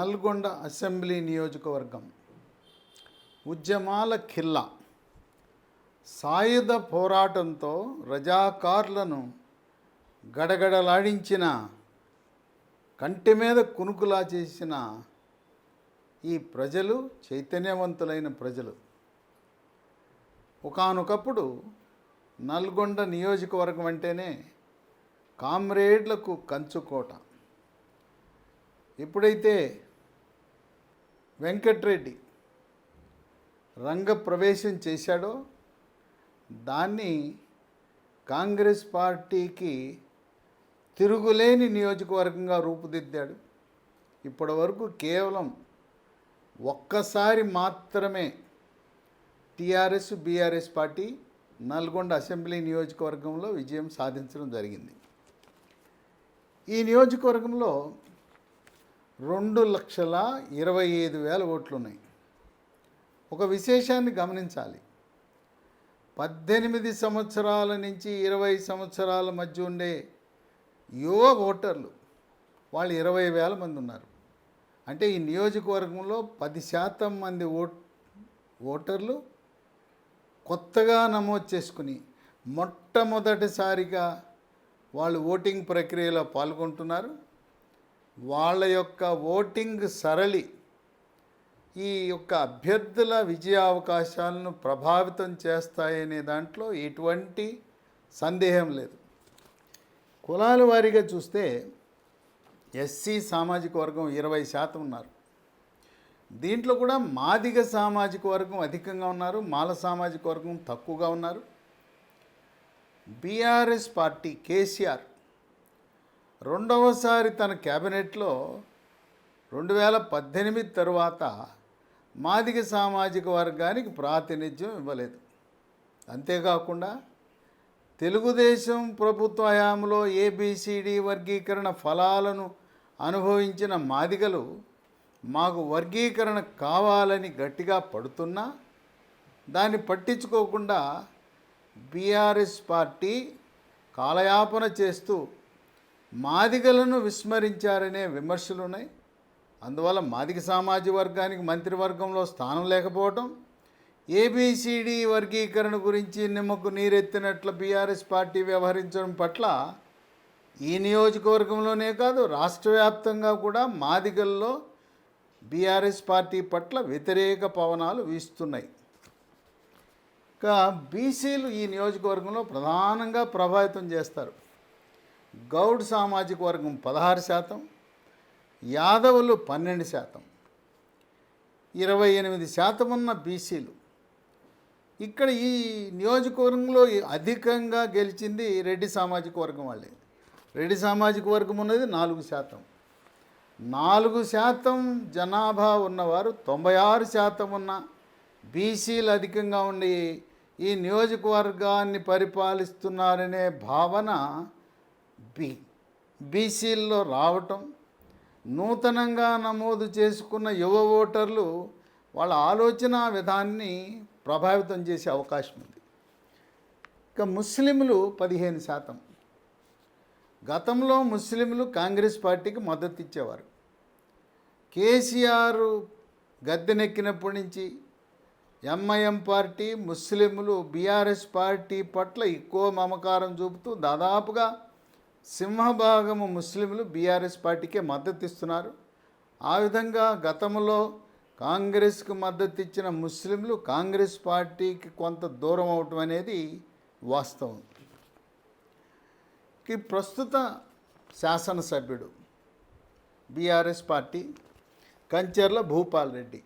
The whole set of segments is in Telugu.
నల్గొండ అసెంబ్లీ నియోజకవర్గం ఉద్యమాల ఖిల్లా. సాయుధ పోరాటంతో రజాకార్లను గడగడలాడించిన, కంటి మీద కునుకులా చేసిన ఈ ప్రజలు చైతన్యవంతులైన ప్రజలు. ఒకానొకప్పుడు నల్గొండ నియోజకవర్గం అంటేనే కామ్రేడ్లకు కంచుకోట. ఎప్పుడైతే వెంకట్రెడ్డి రంగప్రవేశం చేశాడో దాన్ని కాంగ్రెస్ పార్టీకి తిరుగులేని నియోజకవర్గంగా రూపుదిద్దాడు. ఇప్పటి వరకు కేవలం ఒక్కసారి మాత్రమే TRS BRS party Nalgonda assembly నియోజకవర్గంలో విజయం సాధించడం జరిగింది. ఈ నియోజకవర్గంలో 2,25,000 ఓట్లు ఉన్నాయి. ఒక విశేషాన్ని గమనించాలి. 18 సంవత్సరాల నుంచి 20 సంవత్సరాల మధ్య ఉండే యువ ఓటర్లు వాళ్ళు 20,000 మంది ఉన్నారు. అంటే ఈ నియోజకవర్గంలో 10% మంది ఓటర్లు కొత్తగా నమోదు చేసుకుని మొట్టమొదటిసారిగా వాళ్ళు ఓటింగ్ ప్రక్రియలో పాల్గొంటున్నారు. వాళ్ళ యొక్క ఓటింగ్ సరళి ఈ యొక్క అభ్యర్థుల విజయ అవకాశాలను ప్రభావితం చేస్తాయనే దాంట్లో ఎటువంటి సందేహం లేదు. కులాల వారీగా చూస్తే ఎస్సీ సామాజిక వర్గం 20% ఉన్నారు. దీంట్లో కూడా మాదిగ సామాజిక వర్గం అధికంగా ఉన్నారు, మాల సామాజిక వర్గం తక్కువగా ఉన్నారు. బీఆర్ఎస్ పార్టీ కేసీఆర్ రెండవసారి తన క్యాబినెట్లో 2018 తరువాత మాదిగ సామాజిక వర్గానికి ప్రాతినిధ్యం ఇవ్వలేదు. అంతేకాకుండా తెలుగుదేశం ప్రభుత్వ హయాంలో ఏబిసిడి వర్గీకరణ ఫలాలను అనుభవించిన మాదిగలు మాకు వర్గీకరణ కావాలని గట్టిగా పడుతున్నా దాన్ని పట్టించుకోకుండా బీఆర్ఎస్ పార్టీ కాలయాపన చేస్తూ మాదిగలను విస్మరించారనే విమర్శలు ఉన్నాయి. అందువల్ల మాదిగ సామాజిక వర్గానికి మంత్రివర్గంలో స్థానం లేకపోవటం, ఏబిసిడి వర్గీకరణ గురించి నిమ్మకు నీరెత్తినట్లు బీఆర్ఎస్ పార్టీ వ్యవహరించడం పట్ల ఈ నియోజకవర్గంలోనే కాదు రాష్ట్ర వ్యాప్తంగా కూడా మాదిగల్లో బీఆర్ఎస్ పార్టీ పట్ల వ్యతిరేక పవనాలు వీస్తున్నాయి. ఇంకా బీసీలు ఈ నియోజకవర్గంలో ప్రధానంగా ప్రభావితం చేస్తారు. గౌడ్ సామాజిక వర్గం 16%, యాదవులు 12%, 28% ఉన్న బీసీలు. ఇక్కడ ఈ నియోజకవర్గంలో అధికంగా గెలిచింది రెడ్డి సామాజిక వర్గం వాళ్ళే. రెడ్డి సామాజిక వర్గం ఉన్నది 4%. 4% జనాభా ఉన్నవారు 96% ఉన్న బీసీలు అధికంగా ఉండి ఈ నియోజకవర్గాన్ని పరిపాలిస్తున్నారనే భావన బీసీల్లో రావటం, నూతనంగా నమోదు చేసుకున్న యువ ఓటర్లు వాళ్ళ ఆలోచన విధాన్ని ప్రభావితం చేసే అవకాశం ఉంది. ఇక ముస్లింలు 15%. గతంలో ముస్లింలు కాంగ్రెస్ పార్టీకి మద్దతు ఇచ్చేవారు. కేసీఆర్ గద్దెనెక్కినప్పటి నుంచి ఎంఐఎం పార్టీ ముస్లింలు బీఆర్ఎస్ పార్టీ పట్ల ఎక్కువ మమకారం చూపుతూ దాదాపుగా సింహభాగము ముస్లింలు బీఆర్ఎస్ పార్టీకే మద్దతు ఇస్తున్నారు. ఆ విధంగా గతంలో కాంగ్రెస్కు మద్దతు ఇచ్చిన ముస్లింలు కాంగ్రెస్ పార్టీకి కొంత దూరం అవటం అనేది వాస్తవం. ఈ ప్రస్తుత శాసనసభ్యుడు బీఆర్ఎస్ పార్టీ కంచర్ల భూపాల్ రెడ్డి,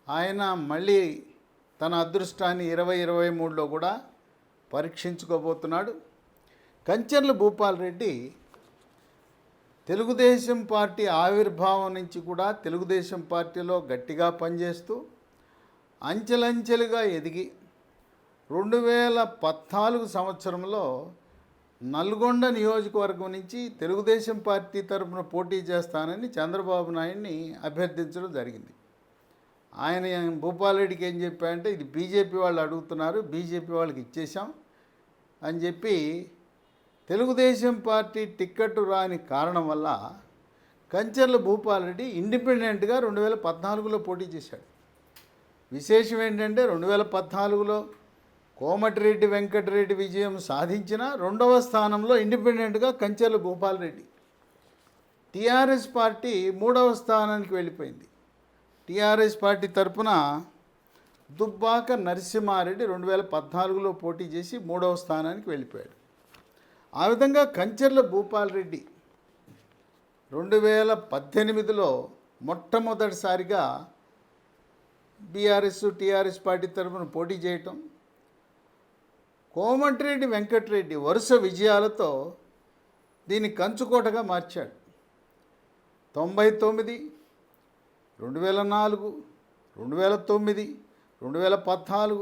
ఆయన మళ్ళీ తన అదృష్టాన్ని 2023లో కూడా పరీక్షించుకోబోతున్నాడు. కంచర్ల భూపాల్ రెడ్డి తెలుగుదేశం పార్టీ ఆవిర్భావం నుంచి కూడా తెలుగుదేశం పార్టీలో గట్టిగా పనిచేస్తూ అంచెలంచెలుగా ఎదిగి 2014 సంవత్సరంలో నల్గొండ నియోజకవర్గం నుంచి తెలుగుదేశం పార్టీ తరఫున పోటీ చేస్తానని చంద్రబాబు నాయుడిని అభ్యర్థించడం జరిగింది. ఆయన భూపాలరెడ్డికి ఏం చెప్పారంటే ఇది బీజేపీ వాళ్ళు అడుగుతున్నారు, బీజేపీ వాళ్ళకి ఇచ్చేసాం అని చెప్పి తెలుగుదేశం పార్టీ టిక్కెట్ రాని కారణం వల్ల కంచర్ల భూపాలరెడ్డి ఇండిపెండెంట్గా 2014లో పోటీ చేశాడు. విశేషం ఏంటంటే 2014లో కోమటిరెడ్డి వెంకటరెడ్డి విజయం సాధించిన రెండవ స్థానంలో ఇండిపెండెంట్గా కంచర్ల భూపాలరెడ్డి. టీఆర్ఎస్ పార్టీ మూడవ స్థానానికి వెళ్ళిపోయింది. టీఆర్ఎస్ పార్టీ తరఫున దుబ్బాక నరసింహారెడ్డి 2014లో పోటీ చేసి మూడవ స్థానానికి వెళ్ళిపోయాడు. ఆ విధంగా కంచర్ల భూపాలరెడ్డి 2018లో మొట్టమొదటిసారిగా బీఆర్ఎస్ టీఆర్ఎస్ పార్టీ తరఫున పోటీ చేయటం, కోమటిరెడ్డి వెంకటరెడ్డి వరుస విజయాలతో దీన్ని కంచుకోటగా మార్చాడు. 99, 2004, 2009, 2014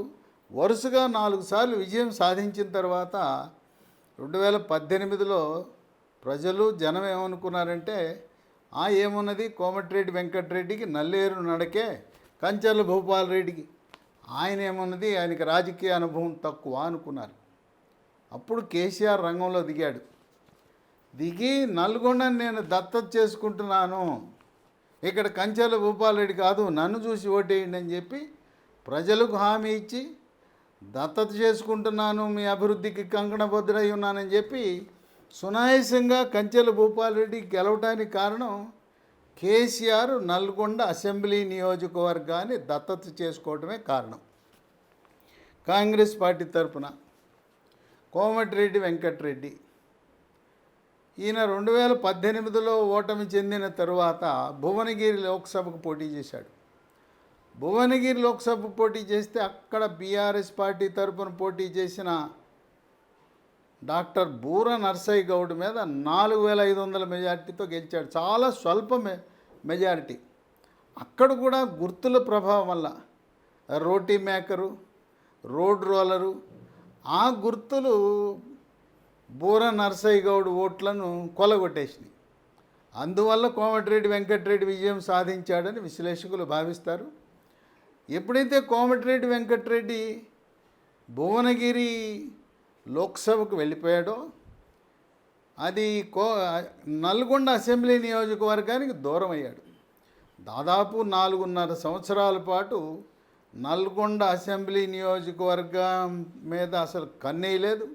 వరుసగా 4 సార్లు విజయం సాధించిన తర్వాత 2018లో ప్రజలు జనం ఏమనుకున్నారంటే ఏమున్నది కోమటిరెడ్డి వెంకటరెడ్డికి నల్లేరు నడకే, కంచర్ల భూపాలరెడ్డికి ఆయన ఏమున్నది, ఆయనకి రాజకీయ అనుభవం తక్కువ అనుకున్నారు. అప్పుడు కేసీఆర్ రంగంలో దిగి నల్గొండని నేను దత్తత చేసుకుంటున్నాను, ఇక్కడ కంచర్ల భూపాలరెడ్డి కాదు నన్ను చూసి ఓటేయండి అని చెప్పి ప్రజలకు హామీ ఇచ్చి దత్తత చేసుకుంటున్నాను, మీ అభివృద్ధికి కంకణబద్ధుడై ఉన్నానని చెప్పి సునాయాసంగా కంచర్ల భూపాలరెడ్డి గెలవడానికి కారణం కేసీఆర్ నల్గొండ అసెంబ్లీ నియోజకవర్గాన్ని దత్తత చేసుకోవడమే కారణం. కాంగ్రెస్ పార్టీ తరఫున కోమటిరెడ్డి వెంకటరెడ్డి ఈయన 2018లో ఓటమి చెందిన తరువాత భువనగిరి లోక్సభకు పోటీ చేశాడు. భువనగిరి లోక్సభ పోటీ చేస్తే అక్కడ బీఆర్ఎస్ పార్టీ తరఫున పోటీ చేసిన డాక్టర్ బూర నర్సయ్య గౌడ్ మీద 4500 మెజారిటీతో గెలిచాడు. చాలా స్వల్ప మెజారిటీ. అక్కడ కూడా గుర్తుల ప్రభావం వల్ల రోటీ మేకరు, రోడ్ రోలరు, ఆ గుర్తులు బూర నర్సయ్య గౌడ్ ఓట్లను కొలగొట్టేసినాయి. అందువల్ల కోమటిరెడ్డి వెంకటరెడ్డి విజయం సాధించాడని విశ్లేషకులు భావిస్తారు. ఎప్పుడైతే కోమటిరెడ్డి వెంకటరెడ్డి భువనగిరి లోక్సభకు వెళ్ళిపోయాడో అది నల్గొండ అసెంబ్లీ నియోజకవర్గానికి దూరం అయ్యాడు. దాదాపు 4.5 సంవత్సరాల పాటు నల్గొండ అసెంబ్లీ నియోజకవర్గం మీద అసలు కన్నేయలేదు,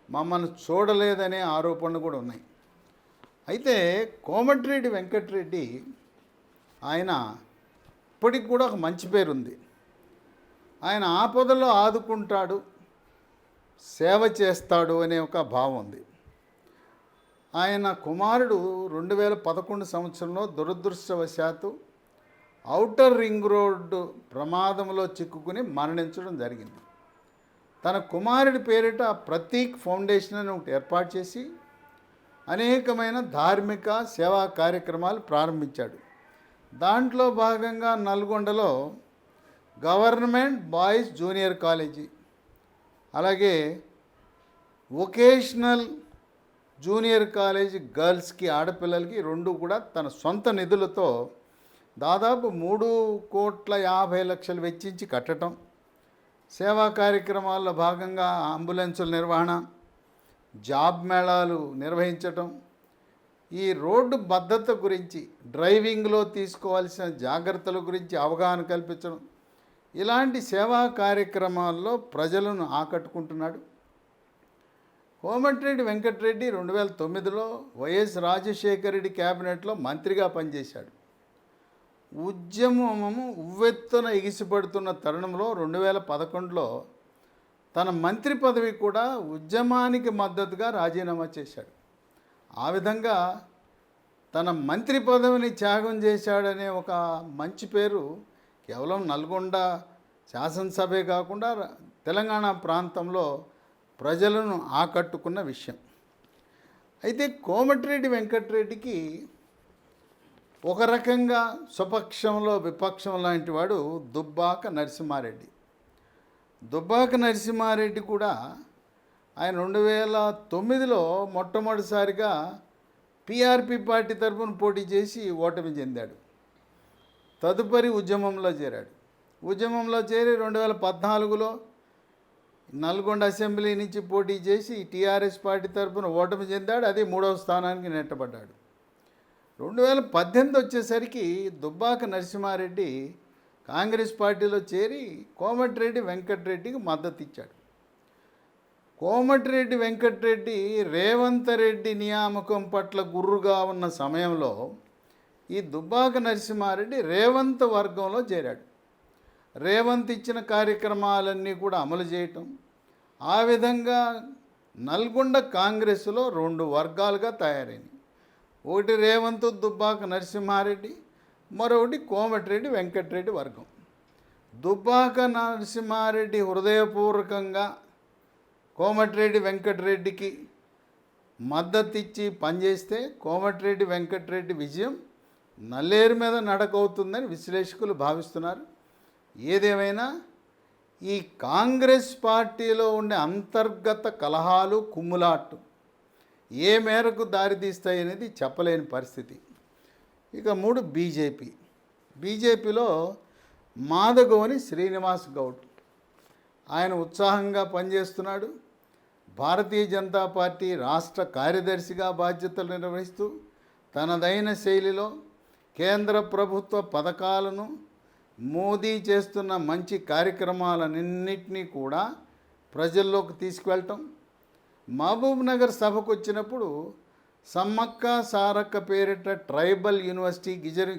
మమ్మల్ని చూడలేదనే ఆరోపణలు కూడా ఉన్నాయి. అయితే కోమటిరెడ్డి వెంకటరెడ్డి ఆయన ఇప్పటికి కూడా ఒక మంచి పేరుంది. ఆయన ఆపదలో ఆదుకుంటాడు, సేవ చేస్తాడు అనే ఒక భావం ఉంది. ఆయన కుమారుడు 2011 సంవత్సరంలో దురదృష్టవశాత్తు ఔటర్ రింగ్ రోడ్డు ప్రమాదంలో చిక్కుకుని మరణించడం జరిగింది. తన కుమారుడి పేరిట ప్రతీక్ ఫౌండేషన్ అని ఒకటి ఏర్పాటు చేసి అనేకమైన ధార్మిక సేవా కార్యక్రమాలు ప్రారంభించాడు. దాంట్లో భాగంగా నల్గొండలో గవర్నమెంట్ బాయ్స్ జూనియర్ కాలేజీ, అలాగే వొకేషనల్ జూనియర్ కాలేజ్ గర్ల్స్కి, ఆడపిల్లలకి 2 కూడా తన సొంత నిధులతో దాదాపు 3,50,00,000 వెచ్చించి కట్టడం, సేవా కార్యక్రమాల్లో భాగంగా అంబులెన్సుల నిర్వహణ, జాబ్ మేళాలు నిర్వహించటం, ఈ రోడ్డు భద్రత గురించి, డ్రైవింగ్లో తీసుకోవాల్సిన జాగ్రత్తల గురించి అవగాహన కల్పించడం, ఇలాంటి సేవా కార్యక్రమాల్లో ప్రజలను ఆకట్టుకుంటున్నాడు. కోమటిరెడ్డి వెంకటరెడ్డి 2009లో వైఎస్ రాజశేఖర రెడ్డి క్యాబినెట్లో మంత్రిగా పనిచేశాడు. ఉద్యమము ఉవ్వెత్తున ఎగిసిపడుతున్న తరుణంలో 2011లో తన మంత్రి పదవి కూడా ఉద్యమానికి మద్దతుగా రాజీనామా చేశాడు. ఆ విధంగా తన మంత్రి పదవిని త్యాగం చేశాడనే ఒక మంచి పేరు కేవలం నల్గొండ శాసనసభే కాకుండా తెలంగాణ ప్రాంతంలో ప్రజలను ఆకట్టుకున్న విషయం. అయితే కోమటిరెడ్డి వెంకటరెడ్డికి ఒక రకంగా స్వపక్షంలో విపక్షం లాంటి వాడు దుబ్బాక నరసింహారెడ్డి. దుబ్బాక నరసింహారెడ్డి కూడా ఆయన 2009లో మొట్టమొదటిసారిగా పీఆర్పీ పార్టీ తరఫున పోటీ చేసి ఓటమి చెందాడు. తదుపరి ఉద్యమంలో చేరాడు. ఉద్యమంలో చేరి 2014లో నల్గొండ అసెంబ్లీ నుంచి పోటీ చేసి టీఆర్ఎస్ పార్టీ తరఫున ఓటమి చెందాడు. అది 3వ స్థానానికి నెట్టబడ్డాడు. 2018 వచ్చేసరికి దుబ్బాక నరసింహారెడ్డి కాంగ్రెస్ పార్టీలో చేరి కోమటిరెడ్డి వెంకటరెడ్డికి మద్దతు ఇచ్చాడు. కోమటిరెడ్డి వెంకటరెడ్డి రేవంత్ రెడ్డి నియామకం పట్ల గుర్రుగా ఉన్న సమయంలో ఈ దుబ్బాక నరసింహారెడ్డి రేవంత్ వర్గంలో చేరాడు. రేవంత్ ఇచ్చిన కార్యక్రమాలన్నీ కూడా అమలు చేయటం, ఆ విధంగా నల్గొండ కాంగ్రెస్లో 2 వర్గాలుగా తయారైంది. ఒకటి రేవంత్ దుబ్బాక నరసింహారెడ్డి, మరొకటి కోమటిరెడ్డి వెంకటరెడ్డి వర్గం. దుబ్బాక నరసింహారెడ్డి హృదయపూర్వకంగా కోమటిరెడ్డి వెంకటరెడ్డికి మద్దతు ఇచ్చి పనిచేస్తే కోమటిరెడ్డి వెంకటరెడ్డి విజయం నల్లేరు మీద నడకవుతుందని విశ్లేషకులు భావిస్తున్నారు. ఏదేమైనా ఈ కాంగ్రెస్ పార్టీలో ఉండే అంతర్గత కలహాలు, కుమ్ములాట్లు ఏ మేరకు దారితీస్తాయి అనేది చెప్పలేని పరిస్థితి. ఇక 3 బీజేపీలో మాదగోని శ్రీనివాస్ గౌడ్, ఆయన ఉత్సాహంగా పనిచేస్తున్నాడు. భారతీయ జనతా పార్టీ రాష్ట్ర కార్యదర్శిగా బాధ్యతలు నిర్వహిస్తూ తనదైన శైలిలో కేంద్ర ప్రభుత్వ పథకాలను, మోదీ చేస్తున్న మంచి కార్యక్రమాలన్నింటినీ కూడా ప్రజల్లోకి తీసుకువెళ్ళటం. మహబూబ్ నగర్ సభకు వచ్చినప్పుడు సమ్మక్క సారక్క పేరిట ట్రైబల్ యూనివర్సిటీ,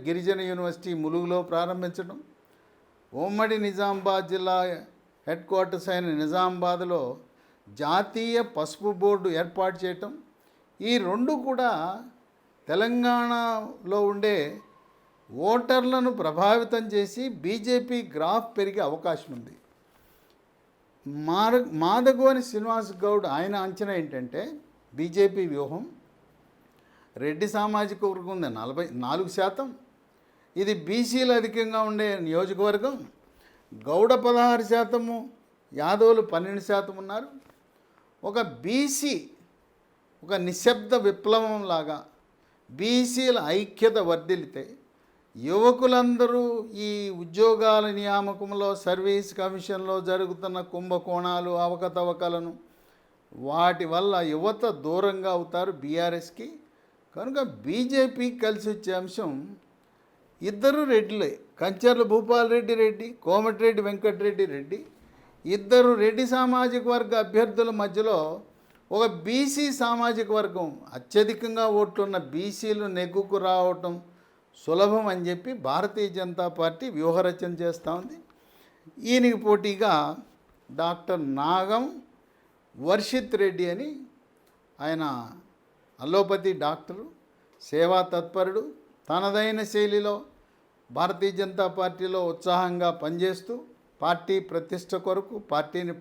గిరిజన యూనివర్సిటీ ములుగులో ప్రారంభించడం, ఉమ్మడి నిజామాబాద్ జిల్లా హెడ్ క్వార్టర్స్ అయిన నిజామాబాద్లో జాతీయ పసుపు బోర్డు ఏర్పాటు చేయటం, ఈ 2 కూడా తెలంగాణలో ఉండే ఓటర్లను ప్రభావితం చేసి బీజేపీ గ్రాఫ్ పెరిగే అవకాశం ఉంది. మాదగోని శ్రీనివాస్ గౌడ్ ఆయన అంచనా ఏంటంటే బీజేపీ వ్యూహం రెడ్డి సామాజిక వర్గం ఉంది 44%, ఇది బీసీలు అధికంగా ఉండే నియోజకవర్గం. గౌడ 16%, యాదవులు 12% ఉన్నారు. ఒక బీసీ ఒక నిశ్శబ్ద విప్లవం లాగా బీసీల ఐక్యత వర్ధిల్లితే యువకులందరూ ఈ ఉద్యోగాల నియామకంలో, సర్వీస్ కమిషన్లో జరుగుతున్న కుంభకోణాలు, అవకతవకలను వాటి వల్ల యువత దూరంగా అవుతారు బీఆర్ఎస్కి. కనుక బీజేపీ కలిసి వచ్చే అంశం ఇద్దరు రెడ్డిలే, కంచర్ల భూపాల్ రెడ్డి, కోమటిరెడ్డి వెంకటరెడ్డి రెడ్డి, ఇద్దరు రెడ్డి సామాజిక వర్గ అభ్యర్థుల మధ్యలో ఒక బీసీ సామాజిక వర్గం, అత్యధికంగా ఓట్లున్న బీసీలు నెగ్గుకు రావటం సులభం అని చెప్పి భారతీయ జనతా పార్టీ వ్యూహరచన చేస్తూ ఉంది. ఈయనకి పోటీగా డాక్టర్ నాగం వర్షిత్ రెడ్డి అని, ఆయన అల్లోపతి డాక్టరు, సేవా తత్పరుడు, తనదైన శైలిలో భారతీయ జనతా పార్టీలో ఉత్సాహంగా పనిచేస్తూ పార్టీ ప్రతిష్ట కొరకు పార్టీని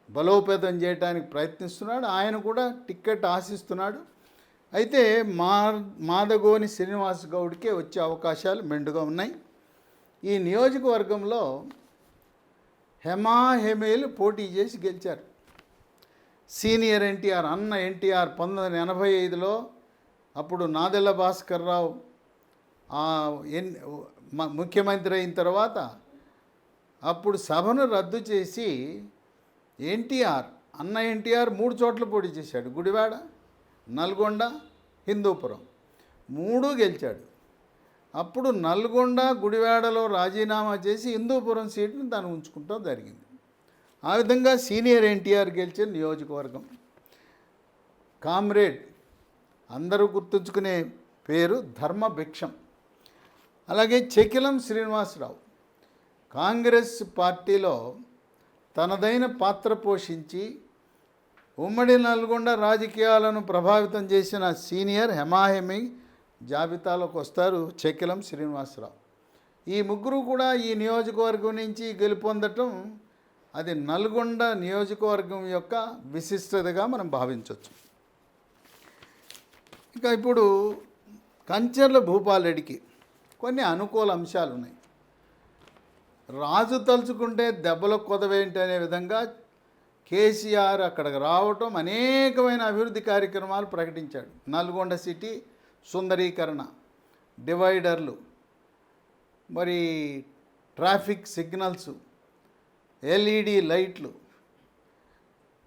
బలోపేతం చేయడానికి ప్రయత్నిస్తున్నాడు. ఆయన కూడా టిక్కెట్ ఆశిస్తున్నాడు. అయితే మాదగోని శ్రీనివాస్ గౌడ్కే వచ్చే అవకాశాలు మెండుగా ఉన్నాయి. ఈ నియోజకవర్గంలో హెమాహెమేలు పోటీ చేసి గెలిచారు. సీనియర్ ఎన్టీఆర్, అన్న ఎన్టీఆర్ 1985లో అప్పుడు నాదెళ్ల భాస్కర్ రావు ముఖ్యమంత్రి అయిన తర్వాత అప్పుడు సభను రద్దు చేసి అన్న ఎన్టీఆర్ 3 చోట్ల పోటీ చేశాడు. గుడివాడ, నల్గొండ, హిందూపురం 3 గెలిచాడు. అప్పుడు నల్గొండ, గుడివాడలో రాజీనామా చేసి హిందూపురం సీటును తాను ఉంచుకుంటాం జరిగింది. ఆ విధంగా సీనియర్ ఎన్టీఆర్ గెలిచిన నియోజకవర్గం. కామ్రేడ్, అందరూ గుర్తుంచుకునే పేరు ధర్మభిక్షం. అలాగే చెకిలం శ్రీనివాసరావు కాంగ్రెస్ పార్టీలో తనదైన పాత్ర పోషించి ఉమ్మడి నల్గొండ రాజకీయాలను ప్రభావితం చేసిన సీనియర్ హెమాహెమి జాబితాలోకి వస్తారు చెకిలం శ్రీనివాసరావు. ఈ ముగ్గురు కూడా ఈ నియోజకవర్గం నుంచి గెలుపొందటం అది నల్గొండ నియోజకవర్గం యొక్క విశిష్టతగా మనం భావించవచ్చు. ఇక ఇప్పుడు కంచర్ల భూపాల్ రెడ్డికి కొన్ని అనుకూల అంశాలు ఉన్నాయి. రాజు తలుచుకుంటే దెబ్బల కొదవేంటి అనే విధంగా కేసీఆర్ అక్కడికి రావటం, అనేకమైన అభివృద్ధి కార్యక్రమాలు ప్రకటించాడు. నల్గొండ సిటీ సుందరీకరణ, డివైడర్లు, మరి ట్రాఫిక్ సిగ్నల్స్, ఎల్ఈడి లైట్లు,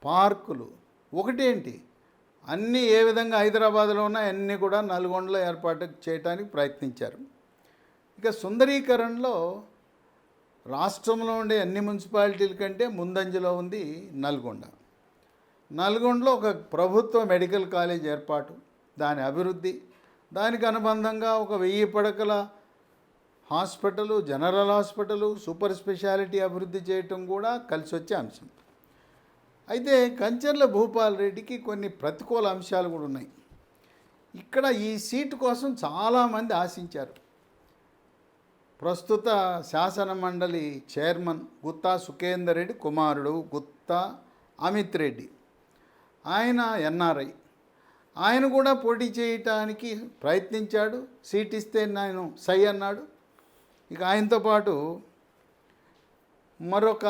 పార్కులు, ఒకటేంటి అన్నీ ఏ విధంగా హైదరాబాద్లో ఉన్నాయి అన్నీ కూడా నల్గొండలో ఏర్పాటు చేయడానికి ప్రయత్నించారు. ఇక సుందరీకరణలో రాష్ట్రంలో ఉండే అన్ని మున్సిపాలిటీల కంటే ముందంజలో ఉంది నల్గొండ. నల్గొండలో ఒక ప్రభుత్వ మెడికల్ కాలేజ్ ఏర్పాటు, దాని అభివృద్ధి, దానికి అనుబంధంగా ఒక 1000 పడకల hospital, general hospital, super speciality అభివృద్ధి చేయటం కూడా కలిసి వచ్చే అంశం. అయితే కంచర్ల భూపాల్ రెడ్డికి కొన్ని ప్రతికూల అంశాలు కూడా ఉన్నాయి. ఇక్కడ ఈ సీటు కోసం చాలామంది ఆశించారు. ప్రస్తుత శాసన మండలి చైర్మన్ గుత్తా సుఖేందర్ రెడ్డి కుమారుడు గుత్తా అమిత్ రెడ్డి, ఆయన ఎన్ఆర్ఐ, ఆయన కూడా పోటీ చేయటానికి ప్రయత్నించాడు. సీట్ ఇస్తే నేను సై అన్నాడు. ఇక ఆయనతో పాటు మరొక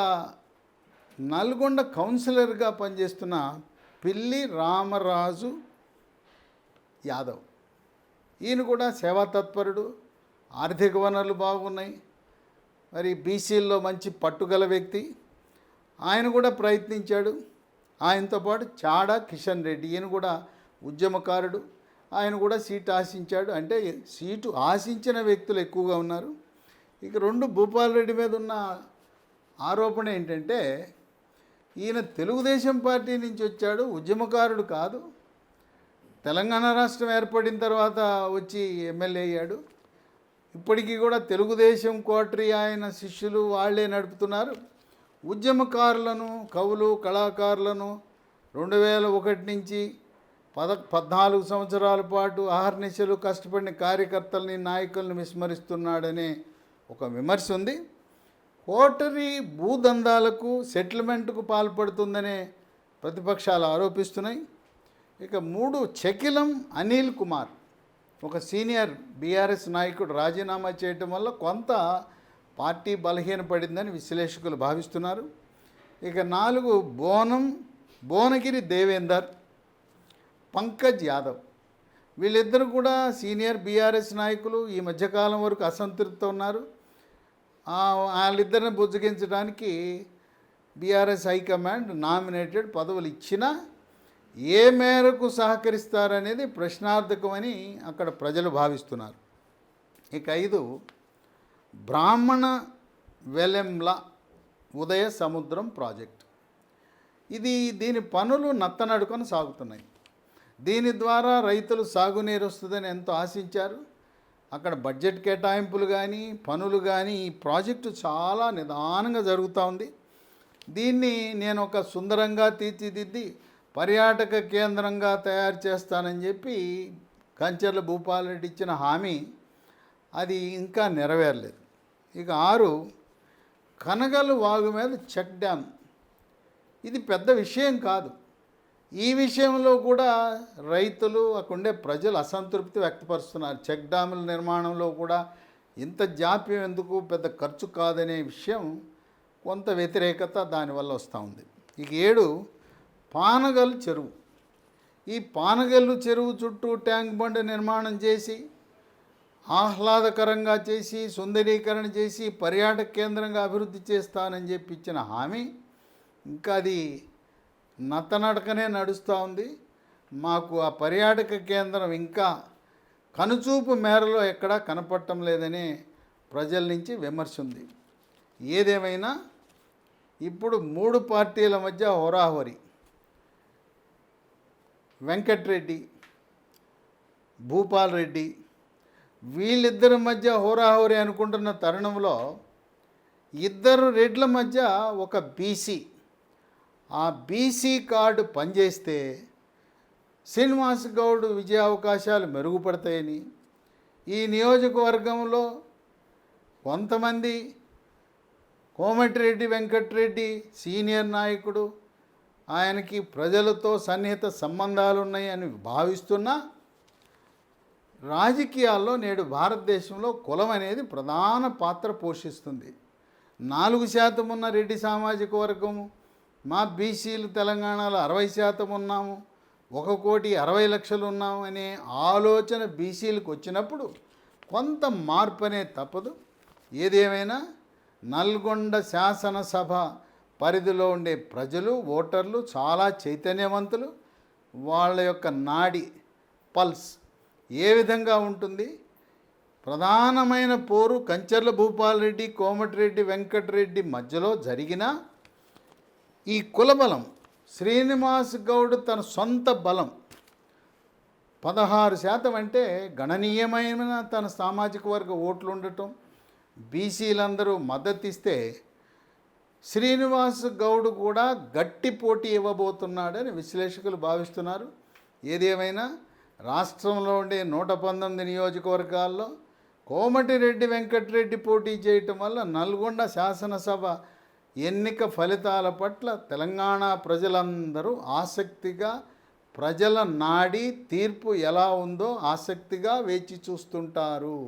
నల్గొండ కౌన్సిలర్గా పనిచేస్తున్న పిల్లి రామరాజు యాదవ్, ఈయన కూడా సేవా తత్పరుడు, ఆర్థిక వనరులు బాగున్నాయి, మరి బీసీల్లో మంచి పట్టుగల వ్యక్తి, ఆయన కూడా ప్రయత్నించాడు. ఆయనతో పాటు చాడా కిషన్ రెడ్డి, ఈయన కూడా ఉద్యమకారుడు, ఆయన కూడా సీటు ఆశించాడు. అంటే సీటు ఆశించిన వ్యక్తులు ఎక్కువగా ఉన్నారు. ఇక భూపాల్ రెడ్డి మీద ఉన్న ఆరోపణ ఏంటంటే ఈయన తెలుగుదేశం పార్టీ నుంచి వచ్చాడు, ఉద్యమకారుడు కాదు. తెలంగాణ రాష్ట్రం ఏర్పడిన తర్వాత వచ్చి ఎమ్మెల్యే అయ్యాడు. ఇప్పటికీ కూడా తెలుగుదేశం కోటరీ ఆయన శిష్యులు వాళ్ళే నడుపుతున్నారు. ఉద్యమకారులను, కవులు, కళాకారులను 2001 నుంచి 14 సంవత్సరాల పాటు అహర్నిశలు కష్టపడిన కార్యకర్తల్ని, నాయకులను విస్మరిస్తున్నాడనే ఒక విమర్శ ఉంది. కోటరీ భూదందాలకు, సెటిల్మెంట్కు పాల్పడుతుందనే ప్రతిపక్షాలు ఆరోపిస్తున్నాయి. ఇక చకిలం అనిల్ కుమార్, ఒక సీనియర్ బీఆర్ఎస్ నాయకుడు రాజీనామా చేయటం వల్ల కొంత పార్టీ బలహీనపడిందని విశ్లేషకులు భావిస్తున్నారు. ఇక భువనగిరి దేవేందర్, పంకజ్ యాదవ్, వీళ్ళిద్దరు కూడా సీనియర్ బీఆర్ఎస్ నాయకులు. ఈ మధ్యకాలం వరకు అసంతృప్తి ఉన్నారు. వాళ్ళిద్దరిని బుజ్జగించడానికి బీఆర్ఎస్ హైకమాండ్ నామినేటెడ్ పదవులు ఇచ్చినా ఏ మేరకు సహకరిస్తారనేది ప్రశ్నార్థకమని అక్కడ ప్రజలు భావిస్తున్నారు. ఇక 5 బ్రాహ్మణ వెలెంల ఉదయ సముద్రం ప్రాజెక్ట్. దీని పనులు నత్తనడుకొని సాగుతున్నాయి. దీని ద్వారా రైతులు సాగునీరు వస్తుందని ఎంతో ఆశించారు. అక్కడ బడ్జెట్ కేటాయింపులు కానీ, పనులు కానీ, ఈ ప్రాజెక్టు చాలా నిదానంగా జరుగుతూ ఉంది. దీన్ని నేను ఒక సుందరంగా తీర్చిదిద్ది పర్యాటక కేంద్రంగా తయారు చేస్తానని చెప్పి కంచర్ల భూపాల్ రెడ్డి ఇచ్చిన హామీ అది ఇంకా నెరవేరలేదు. ఇక 6 కనగలు వాగు మీద చెక్ డ్యామ్. ఇది పెద్ద విషయం కాదు. ఈ విషయంలో కూడా రైతులు, అక్కడుండే ప్రజలు అసంతృప్తి వ్యక్తపరుస్తున్నారు. చెక్ డ్యాముల నిర్మాణంలో కూడా ఇంత జాప్యం ఎందుకు, పెద్ద ఖర్చు కాదనే విషయం, కొంత వ్యతిరేకత దానివల్ల వస్తూ ఉంది. ఇక 7 పానగల్ చెరువు. ఈ పానగల్లు చెరువు చుట్టూ ట్యాంక్ బండ్ నిర్మాణం చేసి, ఆహ్లాదకరంగా చేసి, సుందరీకరణ చేసి, పర్యాటక కేంద్రంగా అభివృద్ధి చేస్తానని చెప్పి ఇచ్చిన హామీ ఇంకా అది నత్తనడకనే నడుస్తూ ఉంది. మాకు ఆ పర్యాటక కేంద్రం ఇంకా కనుచూపు మేరలో ఎక్కడా కనపడటం లేదనే ప్రజల నుంచి విమర్శ ఉంది. ఏదేమైనా ఇప్పుడు 3 పార్టీల మధ్య హోరాహోరీ. వెంకట్రెడ్డి, భూపాల్ రెడ్డి, వీళ్ళిద్దరి మధ్య హోరాహోరీ అనుకుంటున్న తరుణంలో 2 రెడ్ల మధ్య ఒక బీసీ, ఆ బీసీ కార్డు పనిచేస్తే శ్రీనివాస్ గౌడ్ విజయావకాశాలు మెరుగుపడతాయని, ఈ నియోజకవర్గంలో కొంతమంది కోమటిరెడ్డి వెంకటరెడ్డి సీనియర్ నాయకుడు, ఆయనకి ప్రజలతో సన్నిహిత సంబంధాలు ఉన్నాయని భావిస్తున్నా, రాజకీయాల్లో నేడు భారతదేశంలో కులం అనేది ప్రధాన పాత్ర పోషిస్తుంది. 4% ఉన్న రెడ్డి సామాజిక వర్గము, మా బీసీలు తెలంగాణలో 60% ఉన్నాము, 1,60,00,000 ఉన్నాము అనే ఆలోచన బీసీలకు వచ్చినప్పుడు కొంత మార్పు అనేది తప్పదు. ఏదేమైనా నల్గొండ శాసనసభ పరిధిలో ఉండే ప్రజలు, ఓటర్లు చాలా చైతన్యవంతులు. వాళ్ళ యొక్క నాడి పల్స్ ఏ విధంగా ఉంటుంది? ప్రధానమైన పోరు కంచర్ల భూపాలరెడ్డి, కోమటిరెడ్డి వెంకటరెడ్డి మధ్యలో జరిగిన ఈ కులబలం, శ్రీనివాస్ గౌడ్ తన సొంత బలం 16% అంటే గణనీయమైన తన సామాజిక వర్గ ఓట్లు ఉండటం, బీసీలందరూ మద్దతిస్తే శ్రీనివాస్ గౌడ్ కూడా గట్టి పోటీ ఇవ్వబోతున్నాడని విశ్లేషకులు భావిస్తున్నారు. ఏదేమైనా రాష్ట్రంలో ఉండే 119 నియోజకవర్గాల్లో కోమటిరెడ్డి వెంకటరెడ్డి పోటీ చేయటం వల్ల నల్గొండ శాసనసభ ఎన్నిక ఫలితాల పట్ల తెలంగాణ ప్రజలందరూ ఆసక్తిగా, ప్రజల నాడి తీర్పు ఎలా ఉందో ఆసక్తిగా వేచి చూస్తుంటారు.